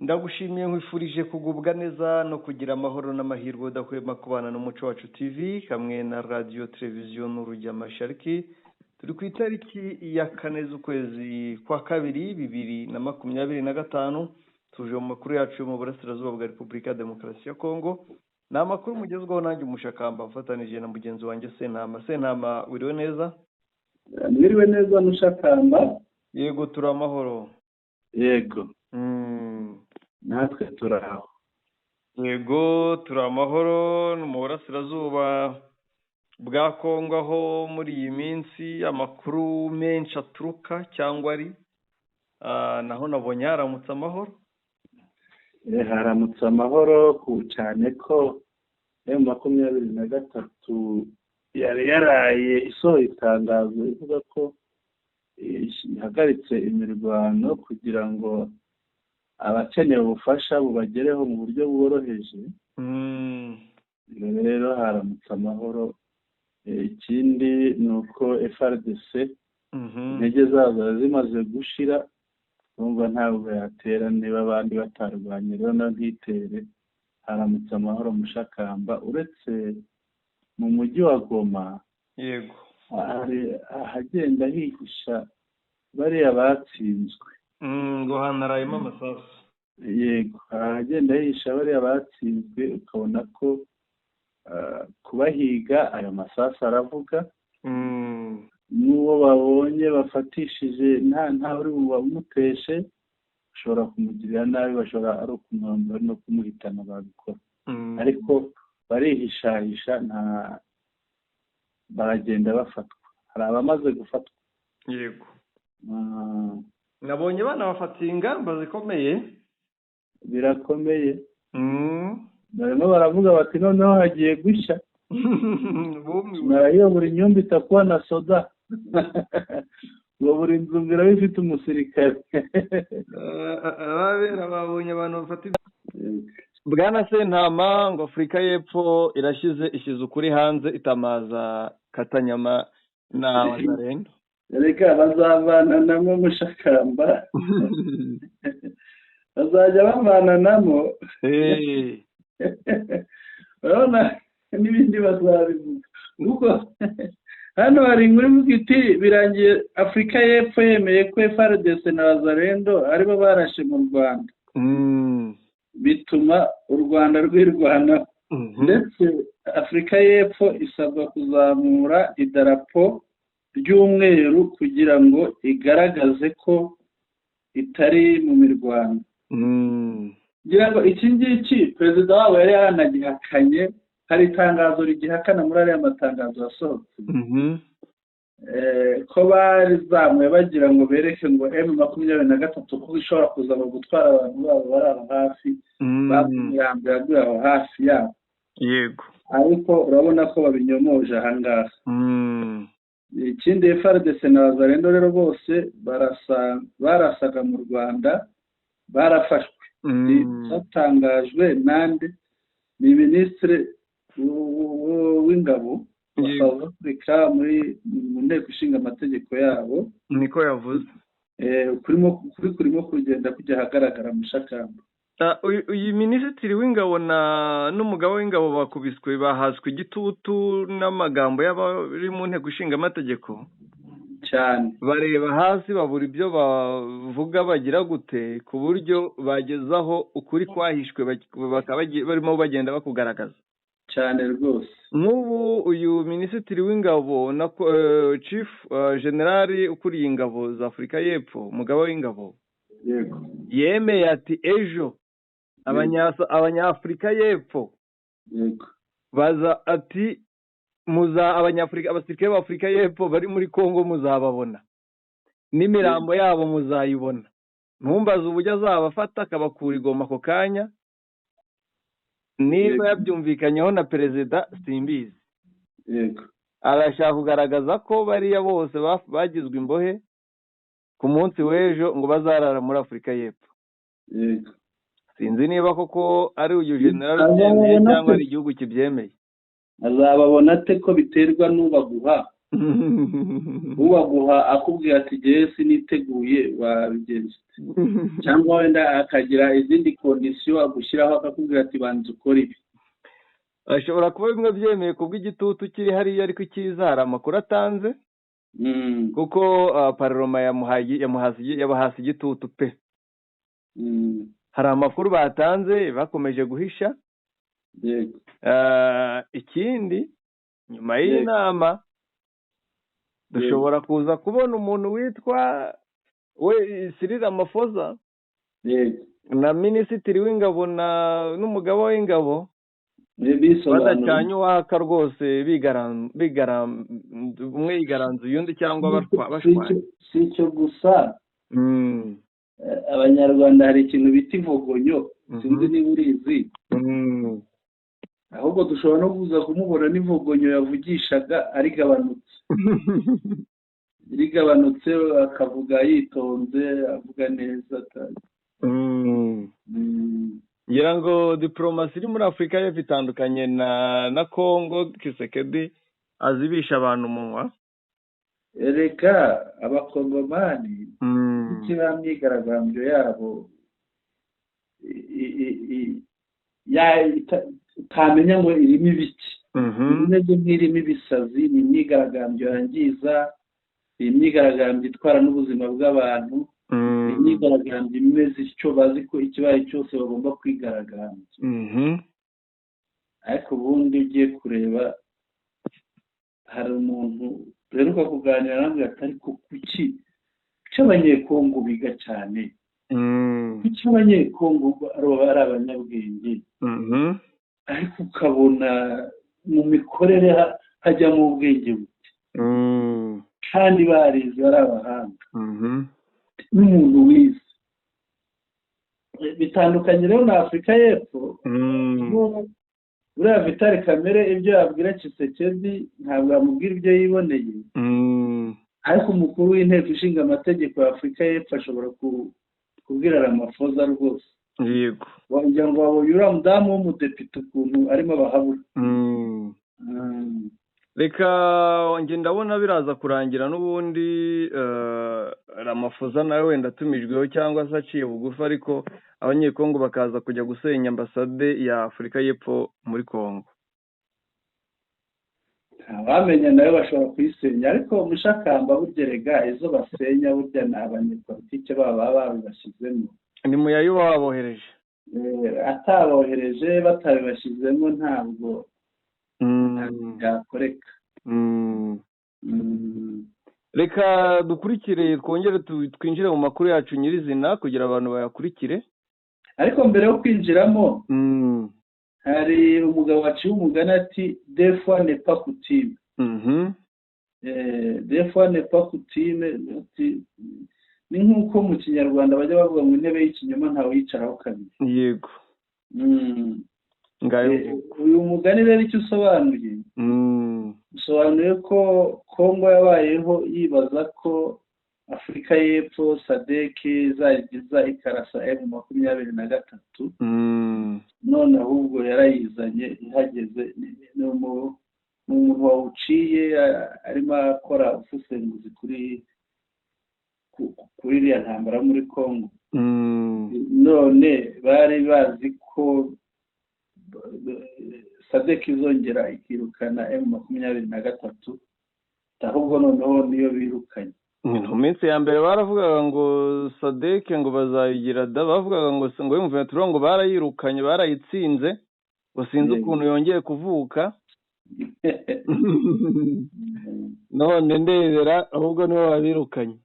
Ndagushimiye nkwifurije kugubwa neza no kugira amahoro n'amahirwe udahwema kubana n'umuco wacu TV hamwe na radio televiziyo n'urujya mashariki. Turi ku itariki ya 4 z'ukwezi kwa kabiri 2025. Tuje mu makuru yacu mu burasirazuba bwa Repubulika ya Demokarasi ya Kongo. Ni amakuru mugezweho nanjye umushakamba mfatanije na mugenzi wanjye Sentama. Wiriwe neza? Mwiriwe neza mushakamba. Yego turi amahoro. Yego. Natwe turaho. Yego turi amahoro mu burasirazuba bwa Kongo aho muri iyi minsi amakuru menshi aturuka cyangwa ari naho nabonye haramutse amahoro. Haramutse amahoro cyane ko M23 yari yaraye isohoye itangazo ivuga ko ihagaritse imirwano kugira ngo abakeneye ubufasha bubagereho mu buryo bworoheje. Rero haramutse amahoro. Ikindi ni uko FRDC intege zazo zimaze gushira, urumva ntabwo yatera niba abandi batarwanye, rero ntitere. Haramutse amahoro mushakamba, uretse mu mujyi wa Goma. Yego. Ahagenda hihisha bariya batsinzwe. Ngo hanarayemo amasasu. Yego, ahagenda hihisha bariya batsinzwe, ukabona ko kubahiga ayo masasu aravuga. N'uwo babonye bafatishije nta uri bumuteshe, bashobora kumugirira nabi, bashobora ari ukumwambura no kumuhitana babikora. Ariko barihishahisha, baragenda bafatwa. Hari abamaze gufatwa. Yego. Nabonye banabafatiye ingamba zikomeye. Birakomeye. Barimo baravuga bati noneho hagiye gushya. Narayo buri nyumba itakuwa na soda. Ngo buri nzu ngira bifite umusirikare. Ababera babonye abantu bafata Bwana Sentama ngo Afurika y'Epfo ishyize ukuri hanze itamaza Katanyama na Wazalendo. Reka bazavana namo mushakamba. Bazajya bavana namo. Urabona n'ibindi bazabivuga. Nuko hano hari inkuru ivuga iti birangiye Afurika y'Epfo yemeye ko FARDC na Wazalendo aribo barashe mu Rwanda. Bituma u Rwanda rwirwanaho. Ndetse Afurika y'Epfo isabwa kuzamura idarapo ry'umweru kugira ngo igaragaze ko itari mu mirwano. Ngira ngo iki ngiki perezida wabo yari yanagihakanye. Hari itangazo rigihakana muri ariya matangazo yasohotse. Ko barizamuye bagira ngo bereke ngo M23 ko ishobora kuza mu gutwara abantu babo bari aho hafi, bamuyambira aguye aho hafi yabo. Yego. Ariko urabona ko babinyomoje ahangaha. Ikindi FARDC na Wazalendo rero bose barasaga mu Rwanda, barafashwe. Batangajwe nande ni Minisitiri w'Ingabo wa South Africa mu nteko ishinga amategeko yabo. Niko yavuze. Kurimo kugenda kujya ahagaragara mushakamba. Uyu Minisitiri w'Ingabo n'umugabo w'Ingabo bakubiswe, bahaswe igitutu n'amagambo y'abari mu nteko ishinga amategeko cyane. Bareba hasi babura ibyo bavuga bagira gute, ku buryo bagezaho ukuri kwahishwe bakaba barimo bagenda bakugaragaza cyane rwose. Nk'ubu uyu Minisitiri w'Ingabo na Chief General ukuriye ingabo za Afurika y'Epfo, umugabo w'Ingabo, yego, yemeye ati ejo abanyafurika y'Epfo, yego, baza ati abasirikare b'Afurika y'Epfo bari muri Kongo muzababona, n'imirambo yabo muzayibona. Ntumbaze uburyo azabafata akabakura i Goma ako kanya. Niba yabyumvikanyeho na perezida simbizi. Yego. Arashaka kugaragaza ko bariya bose bagizwe imbohe ku munsi w'ejo ngo bazarara muri Afurika y'Epfo. Yego. Sinzi niba koko ari uyu general byemeye cyangwa ari igihugu kibyemeye. Azababona ate ko biterwa n'ubaguha ubaguha akubwira ati jyewe siniteguye wabigenza cyangwa wenda akagira izindi kondisiyo agushyiraho akakubwira ati banza ukore ibi. ashobora kuba bimwe byemeye kubw'igitutu kiri hariya ariko icyiza hari amakuru atanze kuko paroma yabahasi igitutu pe. hari amakuru batanze bakomeje guhisha. ikindi nyuma y'iyi nama dushobora kuza kubona umuntu witwa Cyril Ramaphosa na minisitiri w'ingabo n'umugabo w'ingabo badacanye uwaka rwose umwe yigaranzuye undi cyangwa bashwanye. si icyo gusa abanyarwanda hari ikintu bita ivogonyo, sinzi niba urizi. ahubwo dushobora no kuza kumubona n'ivogonyo yavugishaga rigabanutse akavuga yitonze avuga neza. ngira ngo diplomasi iri muri Afurika y'Epfo itandukanye na Congo. Tshisekedi azibisha abantu umunwa. Erega abakongomani ikiriya myigaragambyo yabo utamenya ngo irimo ibiki. imeze nk'irimo ibisazi. ni imyigaragambyo yangiza, ni imyigaragambyo itwara n'ubuzima bw'abantu, ni imyigaragambyo imeze icyo bazi ko ikibaye cyose bagomba kwigaragambya. ariko ubundi ugiye kureba hari umuntu duheruka kuganira nawe atari kuki abanyekongo biga cyane, kuki abanyekongo ari abanyabwenge, ariko ukabona mu mikorere hajyamo ubwenge buke kandi barize ari abahanga n'umuntu wize. bitandukanye rero na Afurika y'Epfo. buriya Vital Kamerhe ibyo yabwira Tshisekedi ntabwo yamubwira ibyo yiboneye, ariko umukuru w'inteko ishinga amategeko ya Afurika y'Epfo ashobora kubwira Ramaphosa rwose. yego wagira ngo wabonye uriya mudamu w'umudepite ukuntu arimo abahabura. reka njye ndabona biraza kurangira n'ubundi Ramaphosa nawe wenda atumijweho cyangwa se aciye bugufi, ariko abanyekongo bakaza kujya gusenya ambasade ya Afurika y'Epfo muri Kongo. abamenya nawe bashobora kuyisenya, ariko umushakamba burya izo basenya burya ni abanyepolitike baba babibashyizemo. ni muyayo babohereje. atabohereje batabibashyizemo ntabwo byakoreka. reka dukurikire twongere twinjire mu makuru yacu nyirizina kugira abantu bayakurikire. ariko mbere yo kwinjiramo hari umugabo waciye umugani ati des fois n'est pas coutume. des fois n'est pas coutume ni nk'uko mu kinyarwanda bajya bavuga ngo intebe y'ikinyoma ntawe yicaraho kabiri. yego. uyu mugani rero icyo usobanuye, usobanuye ko Kongo yabayeho yibaza ko Afurika y'Epfo SADC izagiza ikarasa M23. none ahubwo yarayizanye ihageze. ni umuntu wawuciye arimo akora ubusesenguzi kuri iriya ntambara muri Kongo. none bari bazi ko SADC izongera ikirukana M23, ahubwo noneho niyo birukanye. mu minsi ya mbere baravugaga ngo SADC ngo bazayigira bavugaga ngo M23 ngo barayirukanye barayitsinze, ngo sinzi ukuntu yongeye kuvuka. none ndebera ahubwo nibo babirukanye.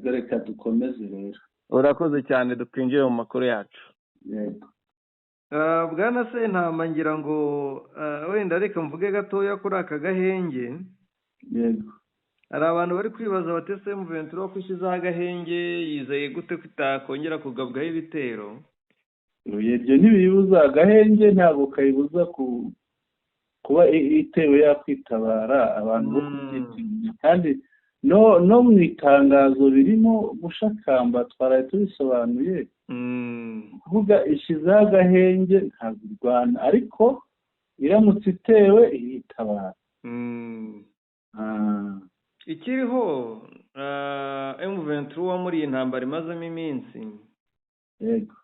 reka dukomeze rero. urakoze cyane, dukwinjiye mu makuru yacu. bwana Sentama ngira ngo wenda reka mvuge gatoya kuri aka gahenge. hari abantu bari kwibaza bati M23 ko ishyizeho agahenge yizeye gute ko itakongera kugabwaho ibitero. ibyo ntibibuza agahenge, ntabwo kayibuza kuba itewe yakwitabara abantu bo kubyitinya. kandi no mu itangazo birimo gushakamba twaraye tubisobanuye. kuvuga ishyizeho agahenge ntabwo irwana, ariko iramutse itewe iritabara. ikiriho M23 muri iyi ntambara imazemo iminsi yego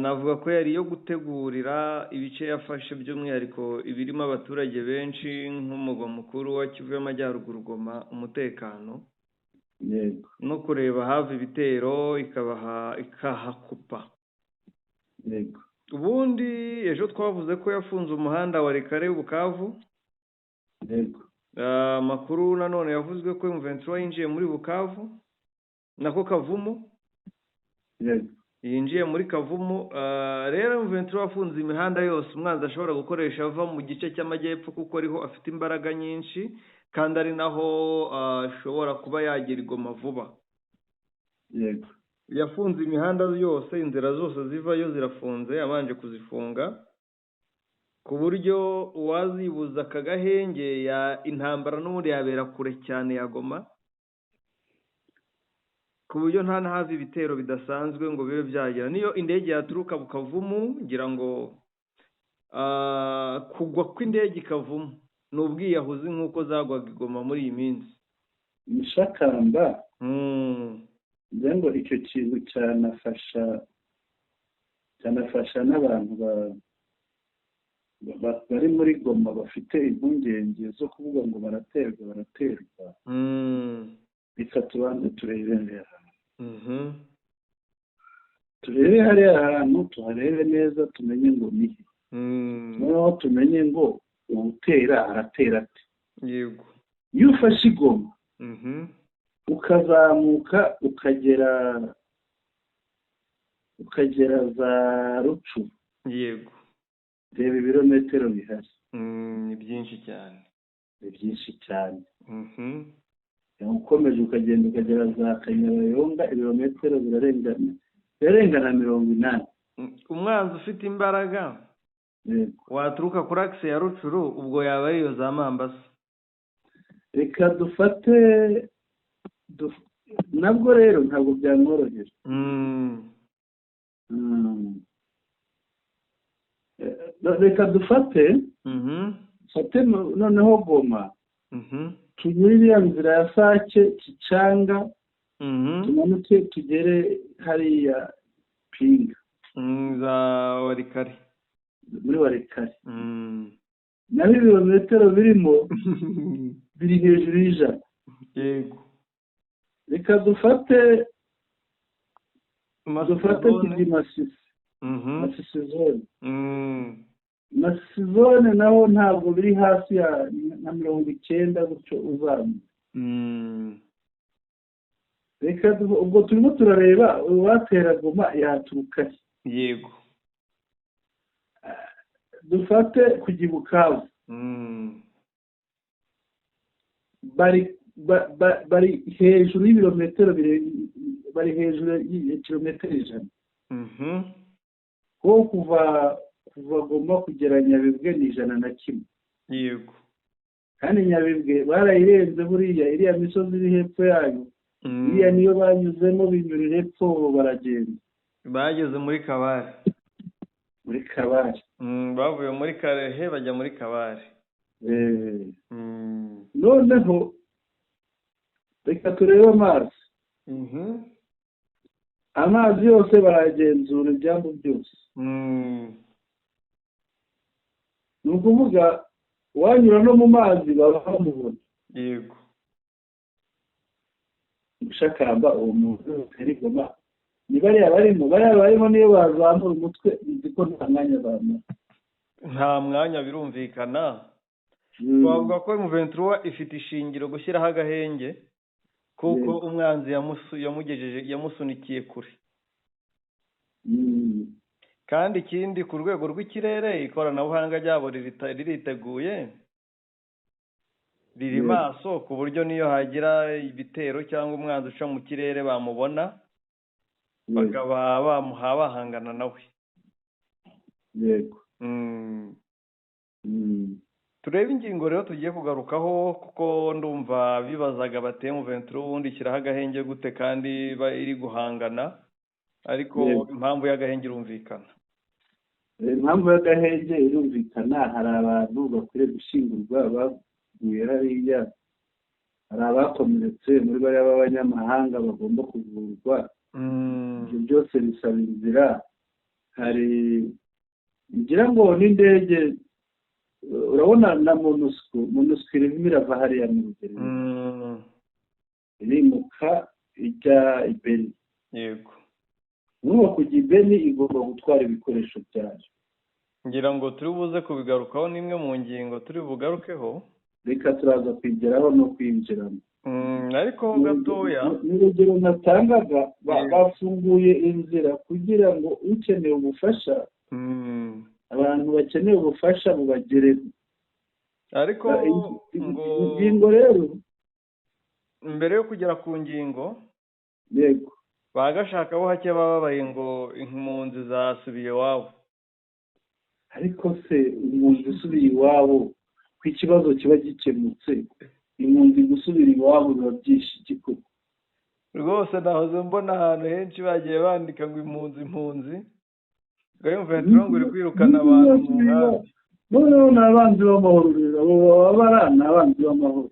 navuga ko yari iyo gutegurira ibice yafashe by'umwihariko ibirimo abaturage benshi nk'umugwa mukuru wa Kivu y'Amajyaruguru Goma umutekano yego no kureba hava ibitero ikahakupa yego ubundi ejo twavuze ko yafunze umuhanda wa Rekare Bukavu yego amakuru nanone yavuzwe ko M23 yinjiye muri Bukavu nako Kavumu yego yinjiye muri Kavumu rero M23 afunze imihanda yose umwanzi ashobora gukoresha ava mu gice cy'amajyepfo kuko ariho afite imbaraga nyinshi kandi ari naho ashobora kuba yagera Goma vuba yego yafunze imihanda yose inzira zose zivayo zirafunze abanje kuzifunga ku buryo uwazibuza akagahenge ya intambara n'ubundi yabera kure cyane ya Goma ku buryo nta n'ahava ibitero bidasanzwe ngo bibe byagera niyo indege yaturuka Bukavumu ngira ngo kugwa kw'indege Kavumu ni ubwiyahuzi nk'uko zagwaga Goma muri iyi minsi Mushakamba ngo icyo kintu cyanafasha n'abantu bari muri Goma bafite impungenge zo kuvuga ngo baraterwa reka tubanze turebe hariya hantu tuharebe neza tumenye ngo nihe noneho tumenye ngo uwutera aratera ate yego iyo ufashe Goma ukazamuka ukagera za Rucu yego reba ibirometero bihari ni byinshi cyane ukomeje ukagenda ukagera za Kanyabayonga ibirometero birarengana 80 umwanzi ufite imbaraga waturuka kuri akise ya Rucuru ubwo yaba ariyo za Mambasa reka dufate nabwo rero ntabwo byamworohera reka dufate noneho Goma tunyure iriya nzira ya Sake Kicanga tumanuke tugere hariya Pinga za Warikare muri Warikare naho ibirometero birimo biri hejuru y'ijana yego reka dufate Masisi zone naho ntabwo biri hasi ya 90 gutyo uzamuka reka ubwo turimo turareba uwatera Goma yaturuka yego dufate kujya Bukavu bari hejuru y'ibirometero bari hejuru y'ikilometero 100 ko kuva Goma kugera Nyabibwe ni 101 yego kandi Nyabibwe barayirenze buriya iriya misozi iri hepfo yayo iriya niyo banyuzemo binyurira hepfo baragenda bageze muri Kabare bavuye muri Karehe bajya muri Kabare noneho reka turebe amazi yose baragenzura ibyambu byose ni ukuvuga wanyura no mu mazi baba bamubona yego Mushakamba uwo muntu utera Goma ni bariya barimo niyo bazamura umutwe nzi ko nta mwanya birumvikana twavuga ko M23 ifite ishingiro gushyiraho agahenge kuko umwanzi yamusunikiye kure kandi ikindi ku rwego rw'ikirere ikoranabuhanga ryabo ririteguye riri maso ku buryo niyo hagira ibitero cyangwa umwanzi uca mu kirere bamubona bakaba bahangana nawe yego turebe ingingo rero tugiye kugarukaho kuko ndumva bibazaga bateye M23 ubundi ishyiraho agahenge gute kandi iri guhangana ariko impamvu y'agahenge irumvikana impamvu y'agahenge irumvikana hari abantu bakwiriye gushingurwa baguye hariya hari abakomeretse muri bariya b'abanyamahanga bagomba kuvurwa. Ibyo byose bisaba inzira. Hari ngira ngo n'indege urabona na monusco irimo irava hariya mu rugero irimuka ijya i Beni. Yego. N'uwo kujya i Beni igomba gutwara ibikoresho byayo. Ngira ngo turi buze kubigarukaho n'imwe mu ngingo turi bugarukeho. Reka turaza kwigeraho no kwinjiramo. Ariko gatoya n'urugero natangaga bafunguye inzira kugira ngo ukeneye ubufasha abantu bakeneye ubufasha bubagereho. Ariko ingingo rero mbere yo kugera ku ngingo yego bagashaka bo hake bababaye ngo impunzi zasubiye iwabo. Ariko se impunzi isubiye iwabo ku ikibazo kiba gikemutse, impunzi gusubira iwabo biba byinshi koko rwose. Nahoze mbona ahantu henshi bagiye bandika ngo impunzi ngo iri kwirukana abantu mu nkambi. Noneho ni abanzi b'amahoro rero, abo baba ni abanzi b'amahoro.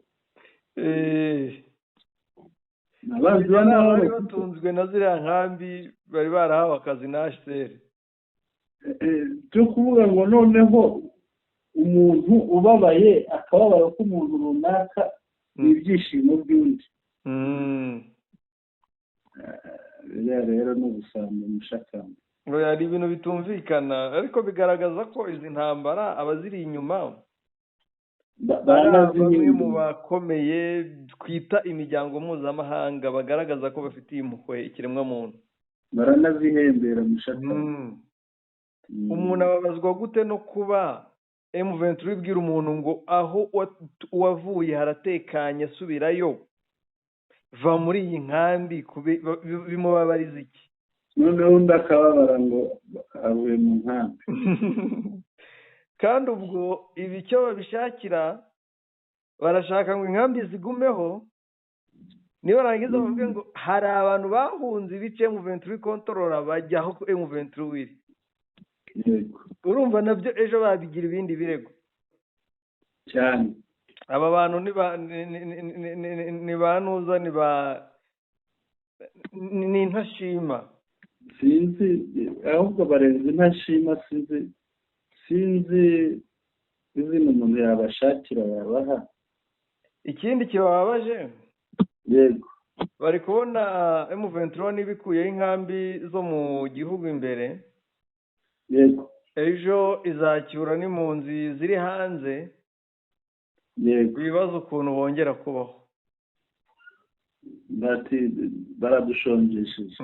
Abanzi b'amahoro bari batunzwe na ziriya nkambi, bari barahawe akazi na HCR. Byo kuvuga ngo noneho umuntu ubabaye akababara ko umuntu runaka ni ibyishimo by'undi. Biriya rero ni ugusanga umushakamba. Ngo hari ibintu bitumvikana, ariko bigaragaza ko izi ntambara abaziri inyuma bamwe mu bakomeye twita imiryango mpuzamahanga bagaragaza ko bafitiye impuhwe ikiremwamuntu. Baranazihembera mushakamba. Umuntu ababazwa gute no kuba M23 ibwira umuntu ngo aho wavuye haratekanye asubirayo, va muri iyi nkambi, bimubabariza iki? Noneho undi akababara ngo avuye mu nkambi. Kandi ubwo ibi icyo babishakira barashaka ngo inkambi zigumeho, niba barangiza bavuge ngo hari abantu bahunze ibice M23 kontorora bajya aho M23 iri. Urumva nabyo ejo babigira ibindi birego cyane. Aba bantu ni banuza ni intashima. Sinzi ahubwo barenze intashima. Sinzi izina umuntu yabashakira yabaha. Ikindi kibabaje yego bari kubona M23 n'ibikuyeho inkambi zo mu gihugu imbere. Yego. Ejo izacyura n'impunzi ziri hanze. Yego. Bibaza ukuntu bongera kubaho. Baradushonjesheje.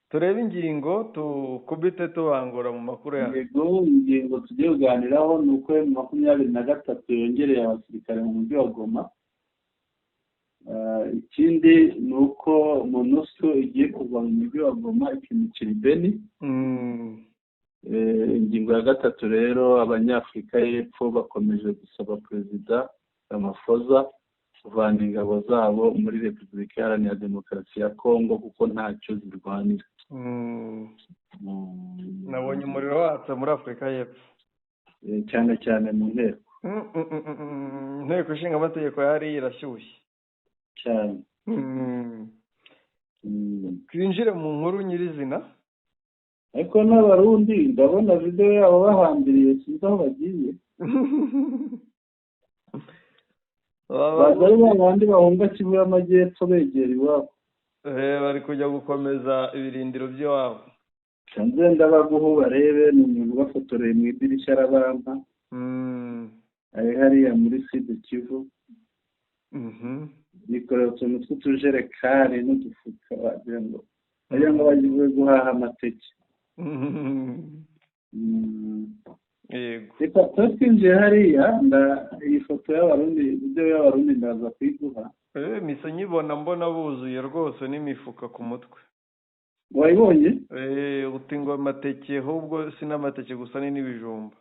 Turebe ingingo tukubite tubangura mu makuru yacu. Yego, ingingo tugiye kuganiraho ni uko M23 yongereye abasirikare mu mujyi wa Goma. Ikindi ni uko MONUSCO igiye kuva mu mujyi wa Goma ikimukira i Beni. Ingingo ya gatatu rero, abanyafurika y'Epfo bakomeje gusaba Perezida Ramaphosa kuvana ingabo zabo muri Repubulika Iharanira Demokarasi ya Kongo kuko ntacyo zirwanira. Nabonye umuriro watse muri Afurika y'Epfo, cyane cyane mu nteko. Inteko ishinga amategeko yari irashyushye cyane. Twinjire mu nkuru nyirizina. Ariko n'abarundi ndabona video yabo bahambiriye, sinzi aho bagiye. Bazari babandi bahunga Kivu y'Amajyepfo begera iwabo. Bari kujya gukomeza ibirindiro by'iwabo. Kanze ndabaguho barebe ni umuntu bafotoreye mu idirishya arabampa. Ari hariya muri Sud Kivu. Bikorera utuntu tw'utujerekani n'udufuka wagira ngo bagiye guhaha amateke. Yego. Reka twinjiye hariya iyi foto y'abarundi, video y'abarundi ndaza kuyiguha. Misa nyibona mbona buzuye rwose n'imifuka ku mutwe. Wayibonye? Uti ngo amateke, ahubwo sinamateke gusa n'ibijumba.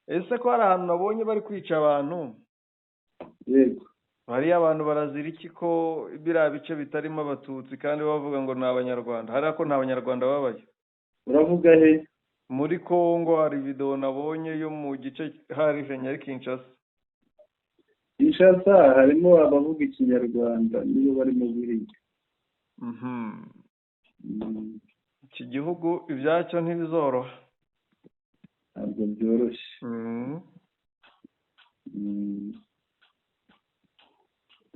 Ese ko hari ahantu nabonye bari kwica abantu? Yego. Hariya abantu barazira iki ko biriya bice bitarimo abatutsi kandi bavuga ngo ni abanyarwanda? Hariya ko nta banyarwanda babayo. Uravuga he? Muri Kongo hari video nabonye yo mu gice hari Kinshasa. Kinshasa harimo abavuga ikinyarwanda nibo barimo guhiga. iki gihugu ibyacyo ntibizoroha, ntabwo byoroshye.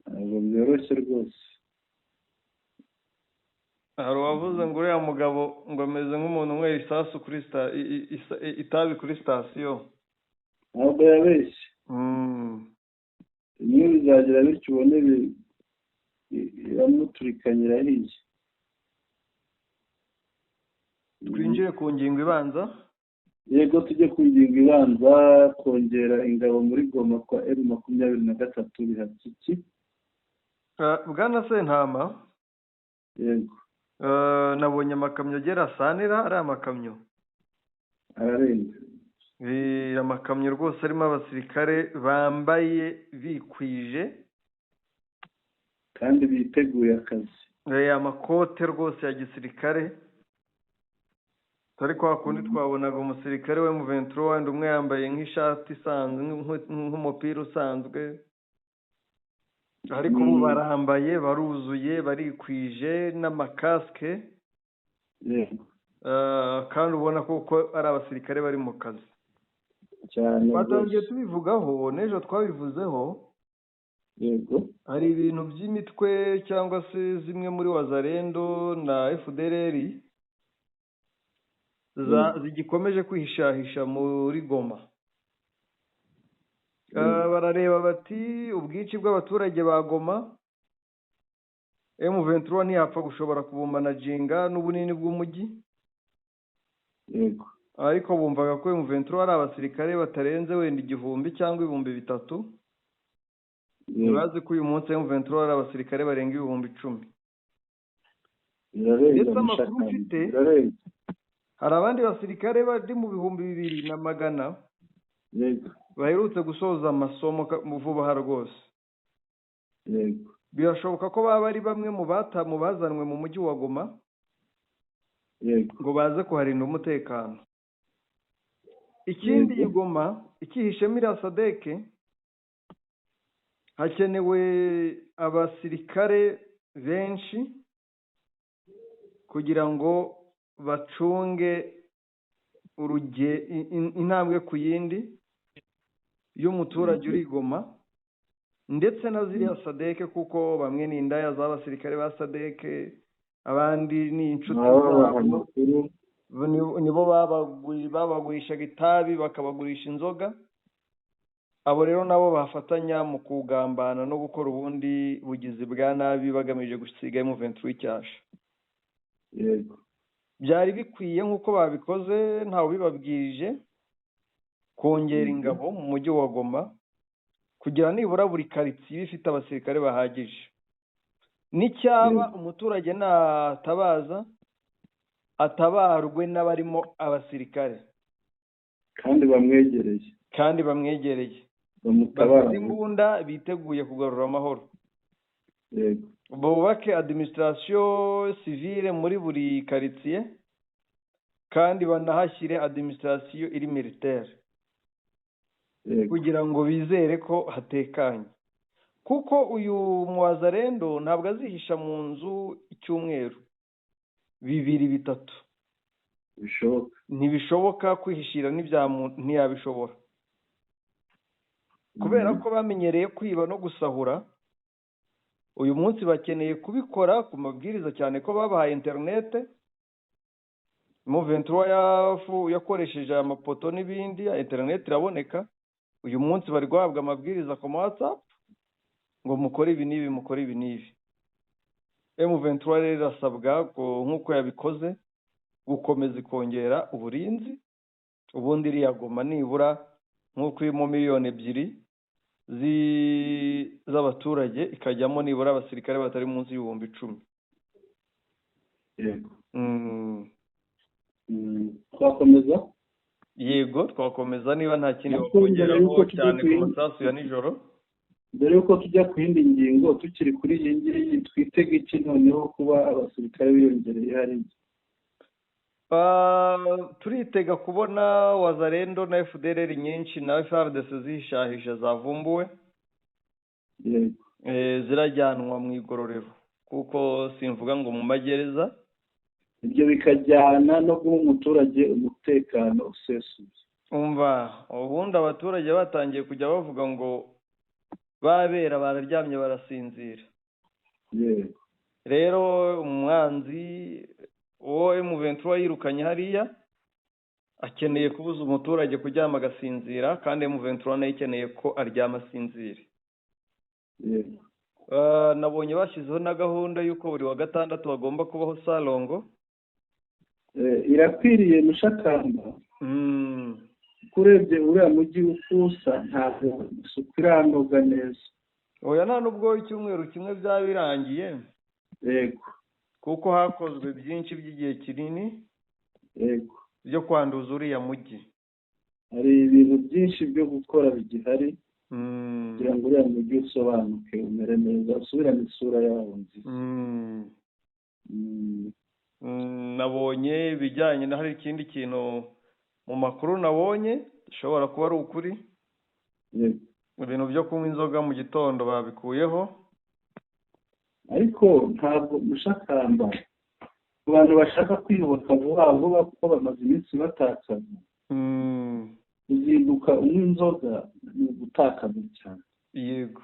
ntabwo byoroshye rwose. hari uwavuze ngo uriya mugabo ngo ameze nk'umuntu unywera isasu kuri itabi kuri sitasiyo. ntabwo yabeshye. bimwe bizagira bityo ubone biramuturikanye irahiye. twinjire ku ngingo ibanza. Yego tujye ku ngingo ibanza. Kongera ingabo muri Goma kwa M23 bihatse iki? Bwana Sentama. Yego. Nabonye amakamyo agera sanira ari amakamyo. Ararenze. Amakamyo rwose arimo abasirikare bambaye bikwije kandi biteguye akazi. Amakote rwose ya gisirikare, ariko hakundi twabonaga umusirikare we M23 wandi umwe yambaye nk'ishati isanzwe nk'umupira usanzwe, ariko ubu barambaye baruzuye barikwije n'amakasike. kandi ubona ko ari abasirikare bari mu kazi cyane. twatangiye tubivugaho n'ejo twabivuzeho. Yego. hari ibintu by'imitwe cyangwa se zimwe muri Wazalendo na FDLR zigikomeje kwihishahisha muri Goma. barareba bati ubwinshi bw'abaturage ba Goma M23 ntiyapfa gushobora kubumanaginga n'ubunini bw'umujyi. Yego. ariko bumvaga ko M23 ari abasirikare batarenze wenda 1000 cyangwa 3000. Ntibazi ko uyu munsi M23 ari abasirikare barenga 10,000. Ndetse amakuru mfite hari abandi basirikare bari mu 2,200. Yego. baherutse gusoza amasomo vuba rwose. Yego. birashoboka ko baba ari bamwe mu bazanwe mu mujyi wa Goma. Yego. ngo baze kuharinda umutekano. ikindi Goma ikihishemo iriya Sadeke hakenewe abasirikare benshi kugira ngo bacunge intambwe ku yindi y'umuturage uri Goma, ndetse na ziriya Sadeke kuko bamwe ni indaya z'abasirikare ba Sadeke, abandi ni inshuti zabo, nibo babagurishaga itabi bakabagurisha inzoga. abo rero nabo bafatanya mu kugambana no gukora ubundi bugizi bwa nabi bagamije gusiga M23 icyasha. Yego. byari bikwiye nk'uko babikoze ntawe bibabwirije kongera ingabo mu mujyi wa Goma kugira nibura buri karitsiye ifite abasirikare bahagije. n'icyaba umuturage natabaza atabarwe n'abarimo abasirikare kandi bamwegereye bafite imbunda biteguye kugarura amahoro. Yego. bubake administration civile muri buri karitsiye kandi banahashyire administration iri militaire. Yego. kugira ngo bizere ko hatekanye, kuko uyu Wazalendo ntabwo azihisha mu nzu icyumweru 2-3. ntibishoboka kwihishira ntiyabishobora kubera ko bamenyereye kwiba no gusahura. uyu munsi bakeneye kubikora ku mabwiriza cyane ko babahaye internet. M23 yakoresheje amapoto n'ibindi, internet iraboneka. uyu munsi bari guhabwa amabwiriza ku WhatsApp ngo mukore ibi n'ibi mukore ibi n'ibi. M23 rero irasabwa nk'uko yabikoze gukomeza kongera uburinzi, ubundi iriya Goma nibura nk'uko irimo 2 miliyoni z'abaturage ikajyamo nibura abasirikare batari munsi y'ibihumbi 10. Yego. Twakomeza? Yego twakomeza niba nta kindi bakongeraho cyane ku masasu ya nijoro. Mbere yuko tujya ku yindi ngingo tukiri kuri iyi ngiyi twitega iki noneho kuba abasirikare biyongereye hariya? turitega kubona Wazalendo na FDLR nyinshi na FARDC zihishahisha zavumbuwe. zirajyanwa mu igororero, kuko simvuga ngo mu magereza. ibyo bikajyana no guha umuturage umutekano usesuye. umva ubundi abaturage batangiye kujya bavuga ngo babera bararyamye barasinzira. rero umwanzi uwo M23 yirukanye hariya akeneye kubuza umuturage kuryama agasinzira, kandi M23 nayo ikeneye ko aryama asinzira. Nabonye bashyizeho na gahunda y'uko buri wa gatandatu bagomba kubaho salongo. Irakwiriye Mushakamba. Kurebye uriya mujyi ukusa ntabwo isuku iranoga neza. Oya, nta nubwo icyumweru kimwe byaba birangiye. Yego. Kuko hakozwe byinshi by'igihe kinini. Yego. Byo kwanduza uriya mujyi. Hari ibintu byinshi byo gukora bigihari. Kugira ngo uriya mujyi usobanuke umere neza, usubirane isura yawo nziza. Nabonye ibijyanye na hari ikindi kintu mu makuru nabonye gishobora kuba ari ukuri. Ibintu byo kunywa inzoga mu gitondo babikuyeho. Ariko ntabwo Mushakamba abantu bashaka kwiyoboka vuba vuba kuko bamaze iminsi batakaza. Uzinduka unywa inzoga ni ugutakaza cyane. Yego.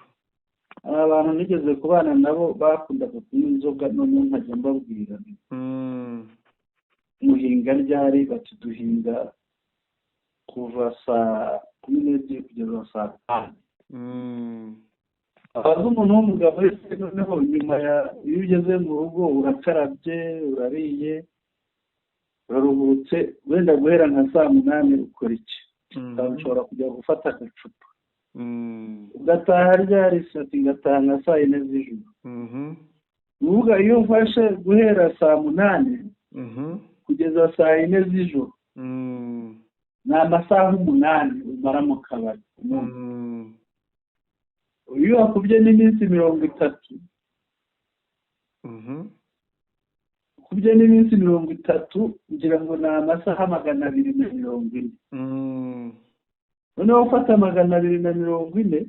Abantu nigeze kubana nabo bakundaga kunywa inzoga, none nkajya mbabwira muhinga ryari, bati duhinga kuva saa 12 kugeza saa 5. Abaza umuntu w'umugabo wese noneho nyuma iyo ugeze mu rugo urakarabye, urariye, uraruhutse, wenda guhera nka saa 8 ukora iki? Ushobora kujya gufata agacupa. Ugataha ryari? Ngataha nka saa 4 z'ijoro. Uvuga iyo ufashe guhera saa 8 kugeza saa 4 z'ijoro, ni amasaha 8 umara mu kabari. Iyo wakubye n'iminsi 30, kubye n'iminsi 30 ngira ngo ni amasaha 240. Noneho ufata 240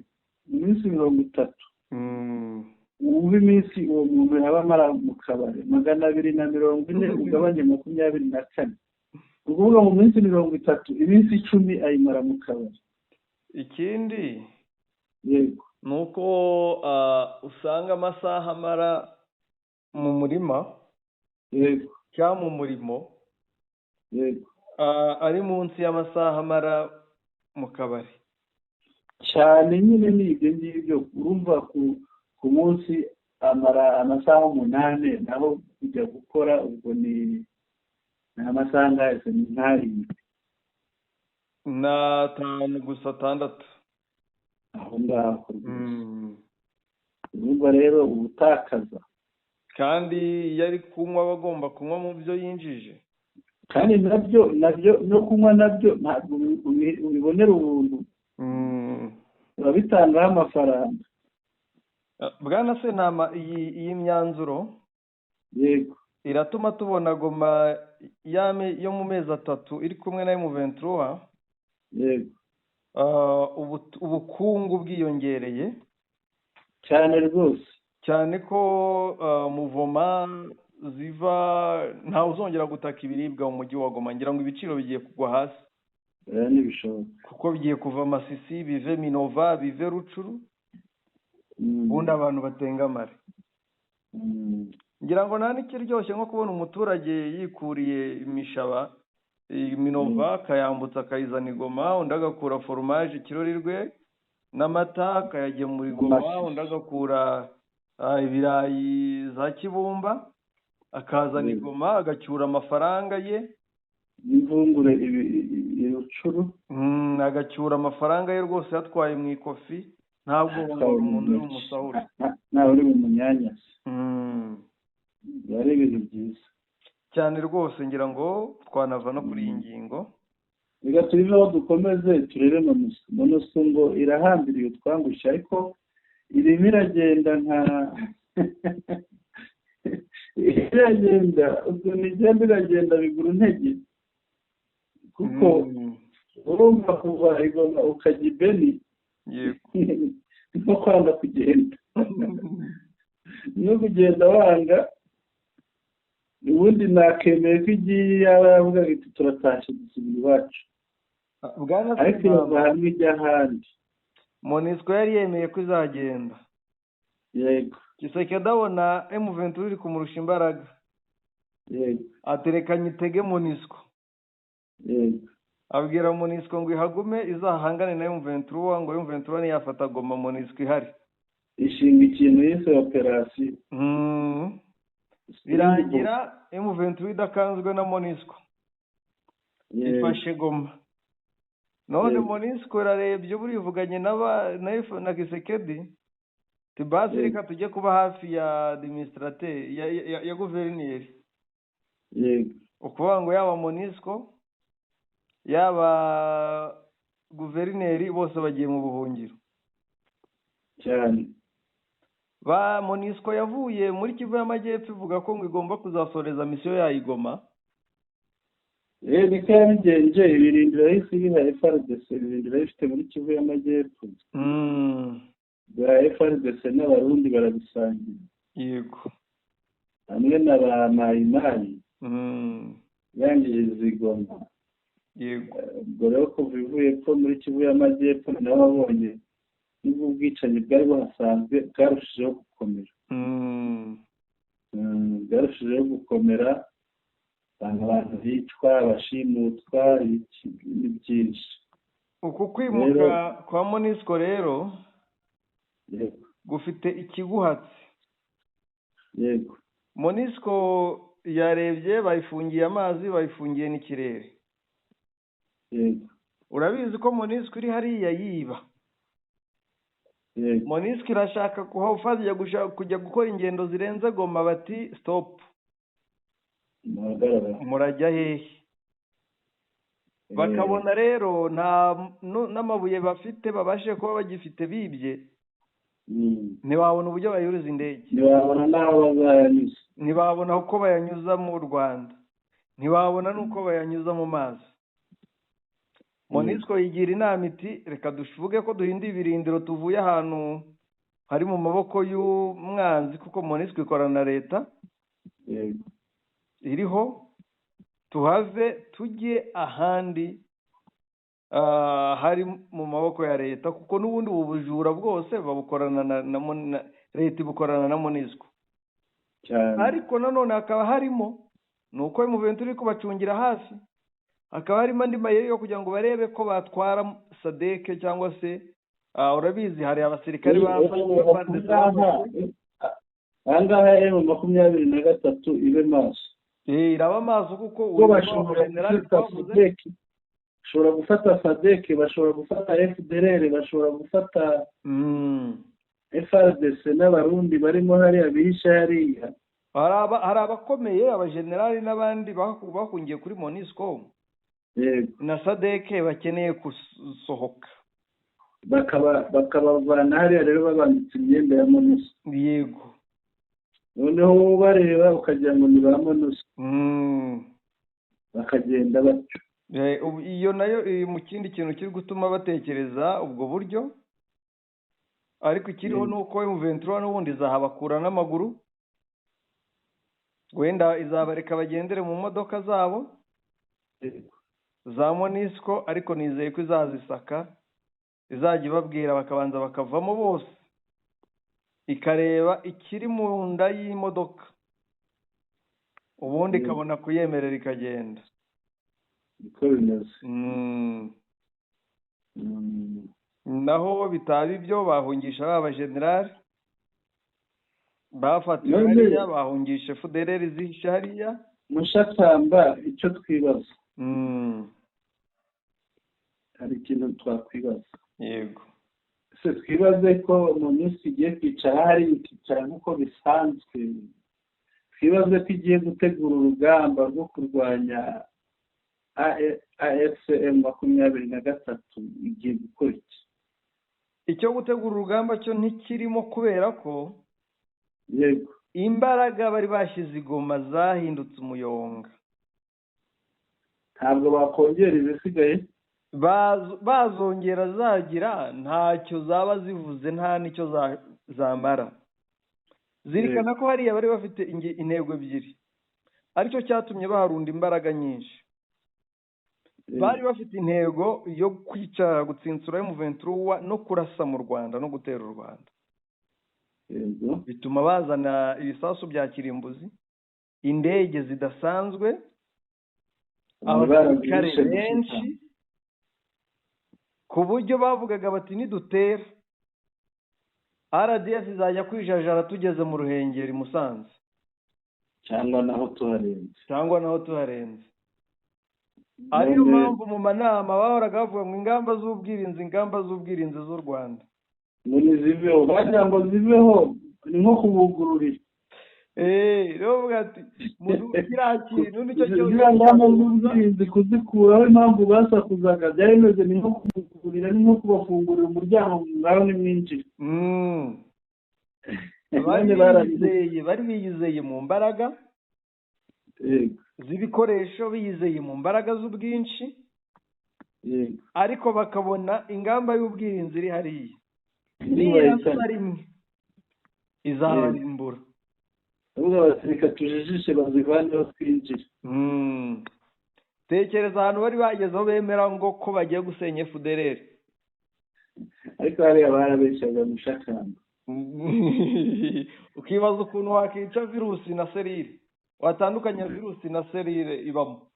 mu minsi 30, wumva iminsi uwo muntu yaba amara mu kabari 240 ugabanye 24. Ukuvuga mu minsi 30 iminsi 10 ayimara mu kabari. Ikindi yego nuko usanga amasaha amara mu murima, yego, cyangwa mu murimo, yego, ari munsi y'amasaha amara mu kabari cyane. Nyine ni ibyo ngibyo, urumva ku munsi amara amasaha 8, naho kujya gukora ubwo ni amasaha ngahise ni nk'arindwi na 5 gusa 6 aho ngaho. Urumva rero ubutakaza, kandi iyo ari kunywa bagomba kunywa mu byo yinjije, kandi nabyo no kunywa nabyo ntabwo ubibonera ubuntu, urabitangaho amafaranga. Bwana Senama, iyi myanzuro yego iratuma tubona Goma yo mu mezi 3 iri kumwe na M23. yego, ubukungu bwiyongereye cyane rwose, cyane ko muvoma ziva ntawe uzongera gutaka ibiribwa mu mujyi wa Goma. Ngira ngo ibiciro bigiye kugwa hasi. Nibishoboka kuko bigiye kuva Masisi, bive Minova, bive Rucuru, ubundi abantu batengamare. Ngira ngo nta n'ikiryoshye nko kubona umuturage yikuriye imishaba Minova akayambutsa akayizana i Goma, undi agakura foromaje Kirorirwe n'amata akayagemura i Goma, undi agakura ibirayi za Kibumba akazana i Goma, agacyura amafaranga ye n'imvungure Rucuru, agacyura amafaranga ye rwose yatwaye mu ikofi. Ntabwo umuntu uri umusahuri, ntawe uri mu munyanyasi. Byari ibintu byiza cyane rwose. Ngira ngo twanava no kuri iyi ngingo, reka tubiveho dukomeze turebe monoso ngo irahambiriye utwangushye, ariko irimo iragenda iragenda ukuntu igenda iragenda bigura intege, kuko urumva kuva Igoma ukajya i Beni nko kwanga kugenda no kugenda wanga ubundi nakemeye ko igiye yaba yavuga iti turatashye dusubira iwacu ariko irava hamwe ijya ahandi. MONUSCO yari yemeye ko izagenda. Yego. Tshisekedi abona M23 iri kumurusha imbaraga. Yego. Aterekanye itege MONUSCO. Yego. Abwira MONUSCO ngo ihagume izahangane na M23 ngo M23 niyafata Goma MONUSCO ihari. Ishinga ikintu yise operasiyo. Birangira M23 idakanzwe na MONUSCO. Ifashe Goma. None MONUSCO irarebye burivuganye na Tshisekedi tibasi reka tujye kuba hafi ya administrateur ya guverineri. Yego. Ukuvuga ngo yaba MONUSCO yaba guverineri bose bagiye mu buhungiro cyane. Ba MONUSCO yavuye muri Kivu y'Amajyepfo ivuga ko ngo igomba kuzasoreza misiyo ya Igoma. Niko yabigenje ibirindiro y'isi biha FARDC ibirindiro bifite muri Kivu y'Amajyepfo. Bwa FARDC n'abarundi barabisangira. Yego. Hamwe na ba Mayimayi. Yangije Igoma. Yego. Ubwo rero kuva ivuye ko muri Kivu y'Amajyepfo nabo babonye n'ubwo ubwicanyi bwari buhasanzwe bwarushijeho gukomera. Bwarushijeho gukomera, abantu bicwa, bashimutwa, ni byinshi. Uku kwimuka kwa MONUSCO rero gufite ikiguhatse. Yego. MONUSCO yarebye bayifungiye amazi, bayifungiye n'ikirere. Yego. Urabizi ko MONUSCO iri hariya yiba. Yego. MONUSCO irashaka kuhafazya kujya gukora ingendo zirenze Goma bati stop. Murajya hehe? Bakabona rero n'amabuye bafite babashe kuba bagifite bibye. Ntibabona uburyo bayuriza indege. Ntibabona n'aho bazayanyuza. Ntibabona uko bayanyuza mu Rwanda. Ntibabona n'uko bayanyuza mu mazi. MONUSCO yigira inama iti reka dushuvuge ko duhinda ibirindiro tuvuye ahantu hari mu maboko y'umwanzi kuko MONUSCO ikorana na leta. Yego. Iriho tuhave tujye ahandi hari mu maboko ya leta kuko n'ubundi ubujura bwose babukorana na leta ibukorana na MONUSCO cyane. Ariko nanone hakaba harimo nuko M23 iri kubacungira hafi, hakaba harimo andi mayeri yo kugira ngo barebe ko batwara SADC cyangwa se urabizi hari abasirikare bafashe ahangaha M23 ibe maso. Iraba amaso kuko bashobora gufata SADC, bashobora gufata FDLR, bashobora gufata FARDC n'abarundi barimo hariya bihisha hariya. Hari abakomeye abajenerali n'abandi bahungiye kuri MONUSCO. Yego. Na SADC bakeneye gusohoka bakabavana hariya rero babambitse imyenda ya MONUSCO. Yego. Noneho bareba ukagira ngo ni ba MONUSCO. Bakagenda batyo. Iyo nayo mu kindi kintu kiri gutuma batekereza ubwo buryo, ariko ikiriho nuko M23 n'ubundi izahabakura n'amaguru, wenda izabareka bagendere mu modoka zabo za MONUSCO, ariko nizeye ko izazisaka, izajya ibabwira bakabanza bakavamo bose, ikareba ikiri mu nda y'imodoka, ubundi ikabona kuyemerera ikagenda. Niko bimeze. Naho bitaba ibyo bahungisha b'abajenerali bafatiwe hariya, bahungisha FDLR zihishe hariya. Mushakamba icyo twibaza, hari ikintu twakwibaza. Yego. Se twibaze ko MONUSCO igiye kwicara hari ikicara nk'uko bisanzwe, twibaze ko igiye gutegura urugamba rwo kurwanya AFCM 23 igiye gukora iki? Icyo gutegura urugamba cyo ntikirimo kubera ko yego imbaraga bari bashize Igoma zahindutse umuyonga. Ntabwo bakongera ibisigaye. bazongera zagira ntacyo zaba zivuze, nta n'icyo zamara. Zirikana ko hariya bari bafite intego ebyiri, aricyo cyatumye baharunda imbaraga nyinshi. Bari bafite intego yo kwica, gutsinsura M23 no kurasa mu Rwanda no gutera u Rwanda. Bituma bazana ibisasu bya kirimbuzi, indege zidasanzwe, abasirikare benshi, ku buryo bavugaga bati nidutera RDF izajya kwijajara tugeze mu Ruhengeri Musanze cyangwa naho tuharenze. Ariyo mpamvu mu manama bahoraga bavuga ngo ingamba z'ubwirinzi z'u Rwanda none ziveho, bagira ngo ziveho, ni nko kubugururira. Rero bavuga ati kiriya kintu nicyo ziriya ngamba z'ubwirinzi kuzikuraho, impamvu basakuzaga byari bimeze ni nko kubugururira, ni nko kubafungurira umuryango ngaho nimwinjire. Bari biyizeye mu mbaraga z'ibikoresho, biyizeye mu mbaraga z'ubwinshi, ariko bakabona ingamba y'ubwirinzi iri hariya niba rimwe izabarimbura. Reka tujijishe bazivaneho twinjire. Tekereza ahantu bari bagezeho bemera ngo ko bagiye gusenya FDLR, ariko hariya barabeshaga mushakamba. Ukibaza ukuntu wakica virusi na serire, watandukanya virusi na serire ibamo.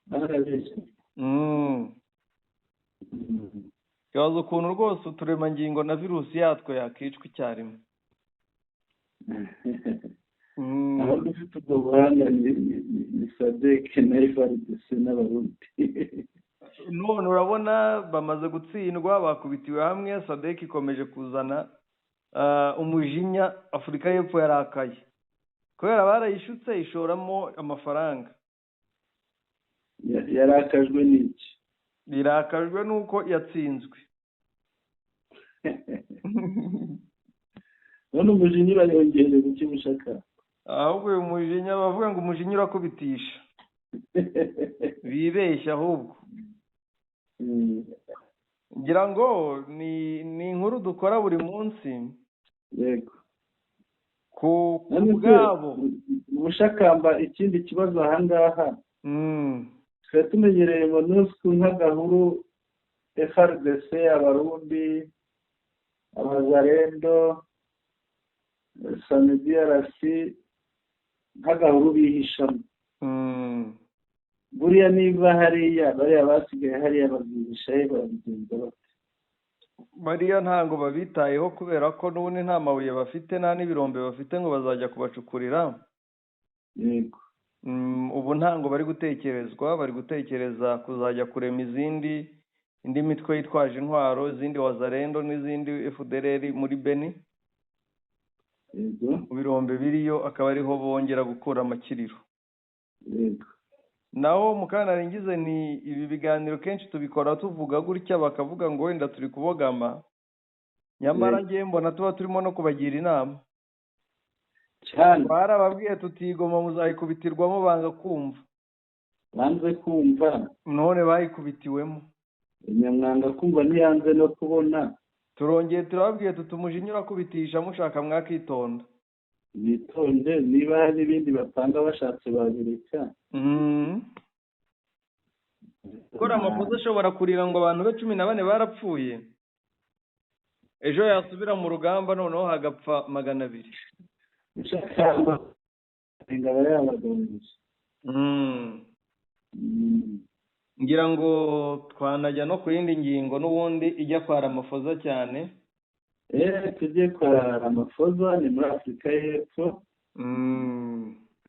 Ukibaza ukuntu rwose uturemangingo na virusi yatwo yakicwa icyarimwe. Abafite ubwo buhanga ni Sadek na FARDC n'Abarundi. None urabona bamaze gutsindwa, bakubitiwe hamwe. Sadek ikomeje kuzana umujinya. Afurika y'Epfo yarakaye kubera barayishutse ishoramo amafaranga. Yarakajwe n'iki? Irakajwe nuko yatsinzwe. None umujinya urayongereye ku kimushaka. Ahubwo uyu mujinya bavuga ngo umujinya urakubitisha. Bibeshya ahubwo. Ngira ngo ni inkuru dukora buri munsi. Yego. Ku bwabo umushakamba. Ikindi kibazo ahangaha twe tumenyereye MONUSCO nk'agahuru, FARDC, Abarundi, Abazarendo, SAMIDRC nk'agahuru bihishamo. Buriya niba hariya bariya basigaye hariya babyihishaye babigenza bate? Bariya ntabwo babitayeho kubera ko n'ubundi nta mabuye bafite, nta n'ibirombe bafite ngo bazajya kubacukurira. Yego. Ubu ntabwo bari gutekerezwa, bari gutekereza kuzajya kurema indi mitwe yitwaje intwaro, izindi Wazarendo n'izindi FDLR muri Beni. Yego. Mu birombe biriyo akaba ariho bongera gukura amakiriro. Yego. Naho Mukanaringize ni ibi biganiro kenshi tubikora tuvuga gutya bakavuga ngo wenda turi kubogama, nyamara ngiye mbona tuba turimo no kubagira inama cyane. Barababwiye tutigoma muzayikubitirwamo, banga kumva. Banze kumva, none bayikubitiwemo. Nyamwanga kumva niyanze no kubona. Turongeye turababwiye tutumujinya urakubitisha, mushaka mwakitonda. Bitonde, niba hari ibindi bapanga bashatse babireka. Kora amakosa ashobora kurira ngo abantu be 14 barapfuye, ejo yasubira mu rugamba noneho hagapfa 200. Mushakamba ingabo y'abagabanyije. Ngira ngo twanajya no ku yindi ngingo n'ubundi ijya kwa Ramaphosa cyane. Tujye kwa Ramaphosa, ni muri Afurika y'Epfo.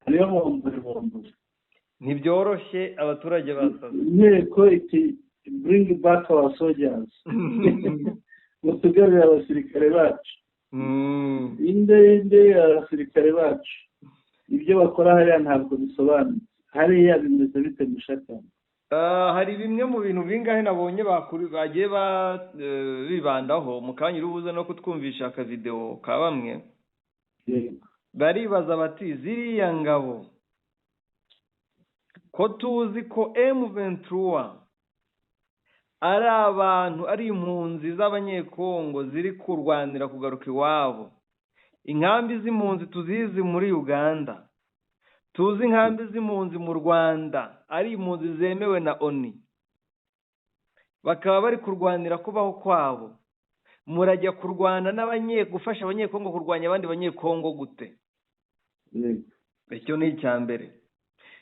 Niyo mpamvu ntibyoroshye abaturage basaze. Inteko iti bring back our soldiers. Mutugarure abasirikare bacu. Inde abasirikare bacu. Ibyo bakora hariya ntabwo bisobanutse. Hariya bimeze bite mushaka? Hari bimwe mu bintu bingahe nabonye bagiye bibandaho mu kanya urubuze no kutwumvisha aka video ka bamwe. Baribaza bati ziriya ngabo ko tuzi ko M23 ari abantu ari impunzi z'abanyekongo ziri kurwanira kugaruka iwabo. Inkambi z'impunzi tuzizi muri Uganda, tuzi inkambi z'impunzi mu Rwanda ari impunzi zemewe na ONU, bakaba bari kurwanira kubaho kwabo. Murajya kurwana gufasha abanyekongo kurwanya abandi banyekongo gute? Icyo ni icya mbere.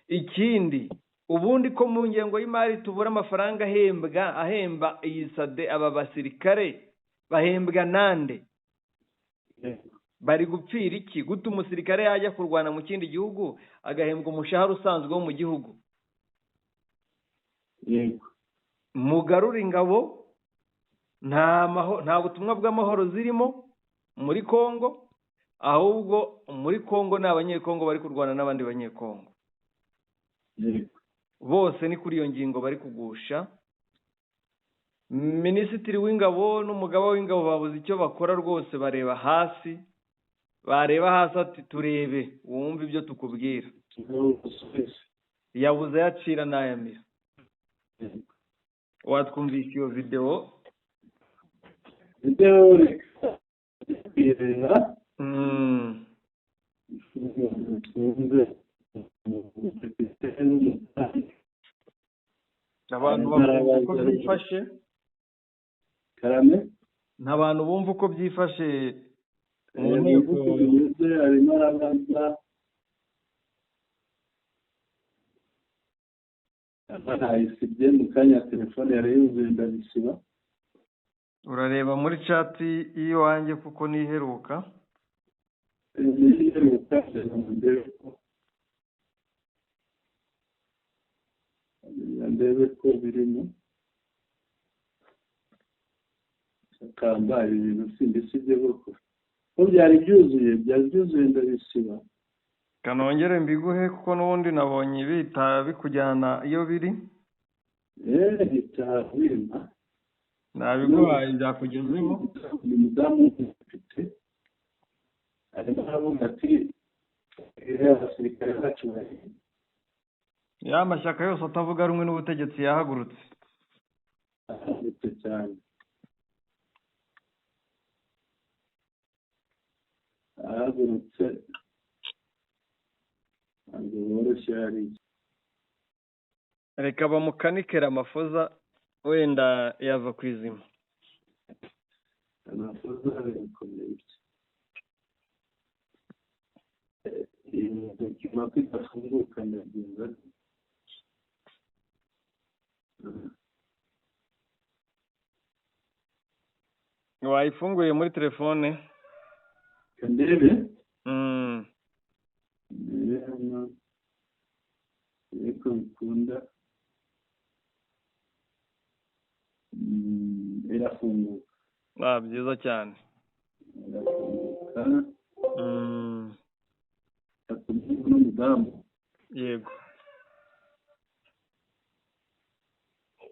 Ikindi, ubundi ko mu ngengo y'imari tubura amafaranga ahemba iyi sade, aba basirikare bahembwa nande? Bari gupfira iki? Gute umusirikare yajya kurwana mu kindi gihugu agahembwa umushahara usanzwe wo mu gihugu? Mugarura ingabo, nta butumwa bw'amahoro zirimo muri Kongo, ahubwo muri Kongo ni abanyekongo bari kurwana n'abandi banyekongo. Bose ni kuri iyo ngingo bari kugusha. Minisitiri w'ingabo n'umugaba w'ingabo babuze icyo bakora rwose, bareba hasi ati turebe wumve ibyo tukubwira. Yabuze yacira n'ayamira. Watwumvisha iyo video? Abantu bumva uko byifashe? Karame? N'abantu bumva uko byifashe mu nteko arimo arabaza nayisibye mu kanya telefone yari yuzuye ndabisiba. Urareba muri chat y'iwanjye kuko niheruka? Ndebe ko birimo kambaye ibintu simbisibye koko ko byari byuzuye ndabisiba. Kanongere mbiguhe kuko n'ubundi nabonye bita bikujyana iyo biri. Bitahwima nabiguhaye byakugezeho. Ni mudamu ufite arimo aravuga ati abasirikare bacu bari ya mashyaka yose atavuga rumwe n'ubutegetsi yahagurutse cyane. Ahagurutse ntabwo boroshye hariya. Reka bamukanikera amafoza wenda yava ku izima. Amafoza arakomeye. Dokima kwidafunguka ndagenza. Wayifunguye muri telefone? Kandebe? Eko mkunda. Irafunguka. Byiza cyane. Irafunguka. N'umudamu. Yego.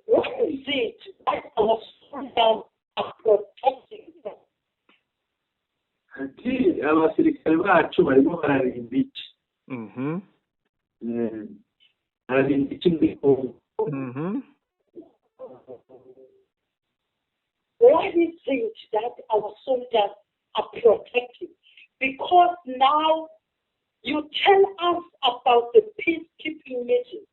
What is it that our soldiers are protecting them? Ati abasirikare bacu barimo bararinda iki? Bararinda iki muri Kongo? Why is it that our soldiers are protecting? Because now you tell us about the peacekeeping mission.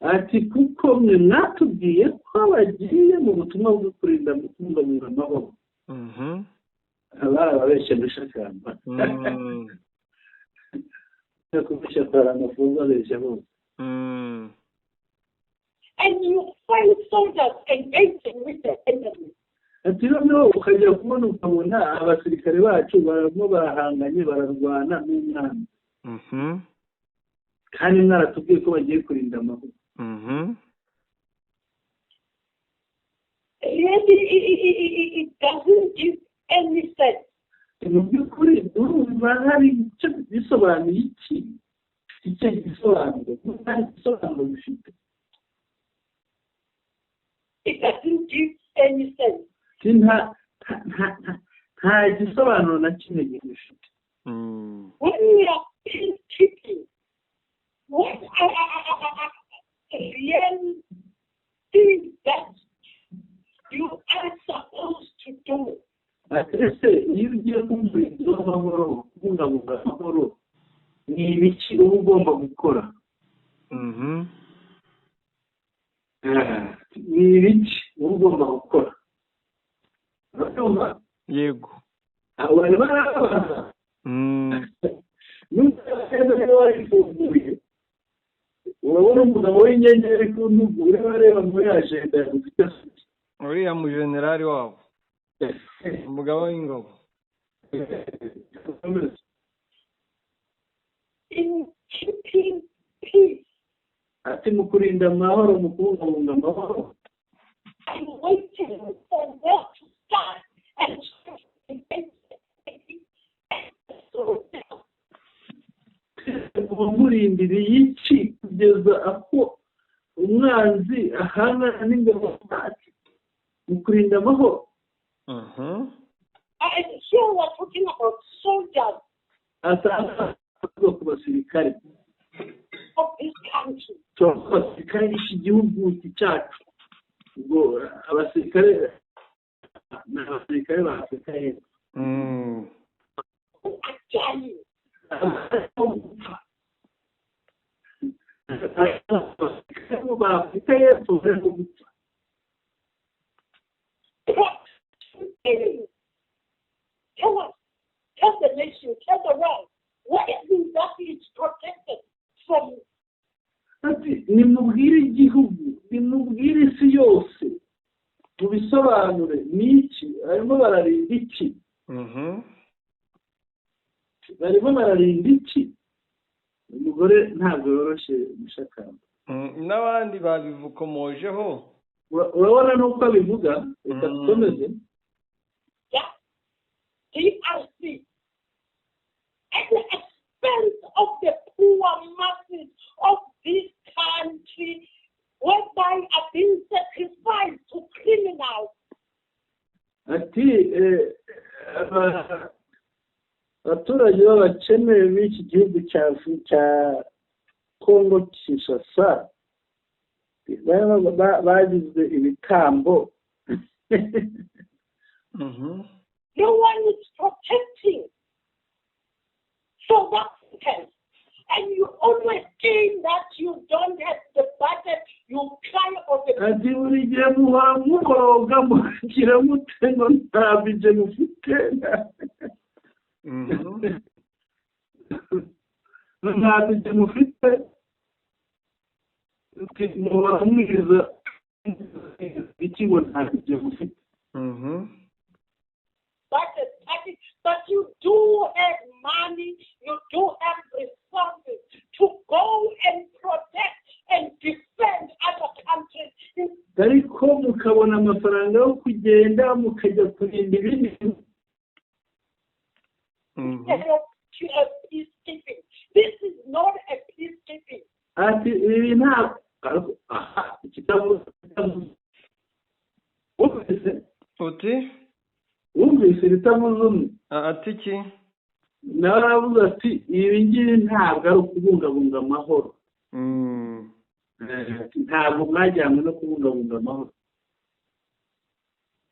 Ati kuko mwe natubwiye ko bagiye mu butumwa bwo kurinda kubungabunga amahoro. Barababeshya dushakamba. Kubeshya kwa amafuza abeshya bose. And you find soldiers engaging with the enemy. Ati noneho ukajya kubona ukabona abasirikare bacu barimo barahanganye bararwana n'umwana. Kandi mwaratubwiye ko bagiye kurinda amahoro. It doesn't give any sense. Mu by'ukuri urumva hari icyo bisobanuye iki? Icyo gisobanuro nta gisobanuro bifite. It doesn't give any sense. Nta gisobanuro na kimwe gifite. When we are peacekeeping, what real thing that do? ese iyo ugiye kumviriza amahoro kubungabunga amahoro ni ibiki uba ugomba gukora? ni ibiki uba ugomba gukora? yego abantu barabaza nubwo rero warifunguye urabona umugabo w'inyenyeri ku ntugu ureba areba muri ajenda ufite uriya mu generali wabo umugabo w'ingabo In keeping peace ati mu kurinda amahoro mu kubungabunga amahoro and waiting for war to start and uba murindiriye iki kugeza aho umwanzi ahangana n'ingabo zacu mu kurinda amahoro? And here we're talking about soldiers asanga ku basirikare of this country. abasirikare b'iki gihugu cyacu ubwo abasirikare ni abasirikare ba Afurika y'Epfo Who are dying. abasirikare ba Afurika y'Epfo bari gupfa. Tell us, tell the nation, tell the world, what is it that is protected from ati nimubwire igihugu nimubwire isi yose mubisobanure ni iki barimo bararinda iki? barimo bararinda iki? umugore ntabwo yoroshye umushakamba n'abandi babivukomojeho urabona n'uko abivuga reka dukomeze. DRC at the expense of the poor masses of this country, whereby are being sacrificed to criminals. ati abaturage b'abakene b'iki gihugu cya Kongo Kinshasa bagizwe ibitambo. No one is protecting South Africans. And you always saying that you don't have the budget, you cry on the ati buri gihe muhora mukoroga mugira mute ngo nta bije mufite nta bije mufite muhora mwiriza iki ngo nta bije mufite. but you do have money, you do have resources to go and protect and defend other countries. ariko mukabona amafaranga yo kugenda mukajya kurinda ibindi. Peacekeeping. This is not a peacekeeping. ati ibi nta wumvise bitamuzumye ati iki nawe aravuze ati ibi ngibi ntabwo ari ukubungabunga amahoro. ntabwo mwajyanywe no kubungabunga amahoro.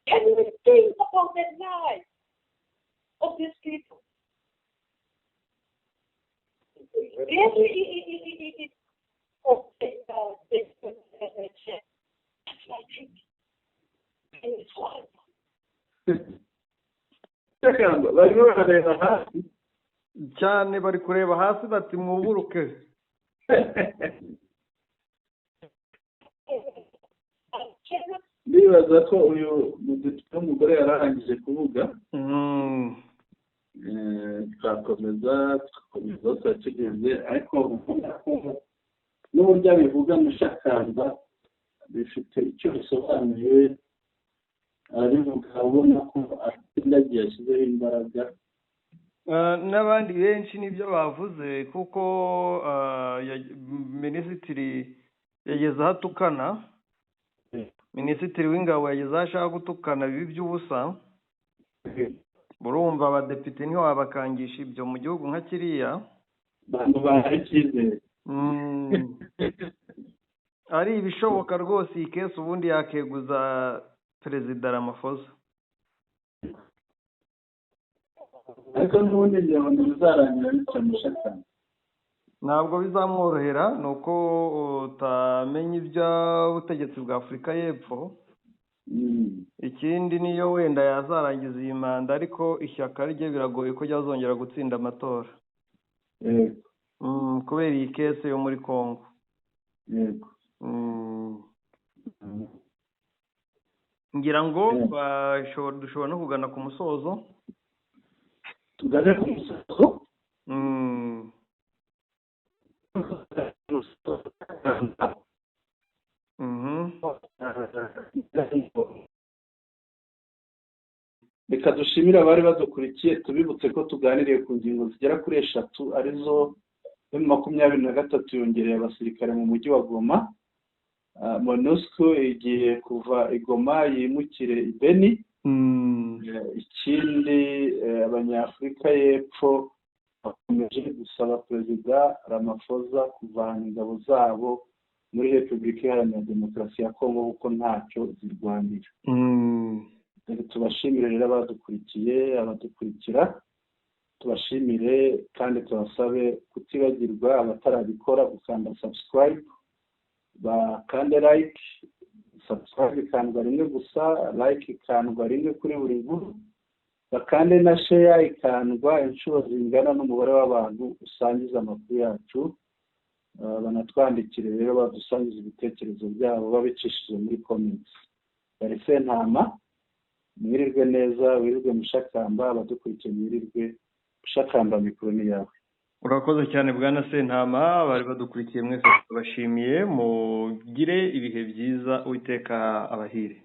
Can we think about the lives of these people? barimo barareba hasi cyane bari kureba hasi bati mwuburuke. ndibaza ko uyu mudepite w'umugore yararangije kuvuga. twakomeza turakigeze ariko n'uburyo abivuga mushakamba bifite icyo bisobanuye. arabivuga ubona ko afite indagiye yashyizeho imbaraga. n'abandi benshi nibyo bavuze kuko minisitiri yageze aho atukana. minisitiri w'ingabo yageze aho ashaka gutukana bibi by'ubusa. urumva abadepite ntiwabakangisha ibyo mu gihugu nka kiriya. bahaye icyizere. ari ibishoboka rwose iyi kesi ubundi yakeguza perezida Ramaphosa. ariko n'ubundi ngira ngo ntibizarangira bityo mushakana. ntabwo bizamworohera ni uko utamenya iby'ubutegetsi bwa Afurika y'Epfo. Ikindi niyo wenda yazarangiza iyi manda ariko ishyaka rye biragoye ko ryazongera gutsinda amatora kubera iyi kese yo muri Congo. ngira ngo dushobora no kugana ku musozo. Tugane ku musozo. Reka dushimire abari badukurikiye, tubibutse ko tuganiriye ku ngingo zigera kuri 3 arizo M23 yongereye abasirikare mu mujyi wa Goma. MONUSCO igiye kuva i Goma yimukire i Beni. Ikindi abanyafurika y'Epfo bakomeje gusaba Perezida Ramaphosa kuvana ingabo zabo muri Repubulika Iharanira Demokarasi ya Kongo kuko ntacyo zirwanira. Tubashimire rero abadukurikiye, abadukurikira, tubashimire kandi tubasabe kutibagirwa abatarabikora gukanda subscribe, bakande like. Subscribe ikandwa rimwe gusa, like ikandwa rimwe kuri buri nkuru, bakande na share ikandwa inshuro zingana n'umubare w'abantu usangiza amakuru yacu. Banatwandikire rero badusangiza ibitekerezo byabo babicishije muri comments. Bari Sentama, mwirirwe neza, wirirwe Mushakamba, abadukurikiye mwirirwe Mushakamba, mikoro ni yawe. Urakoze cyane bwana Sentama, bari badukurikiye mwese tubashimiye, mugire ibihe byiza, Uwiteka abahire.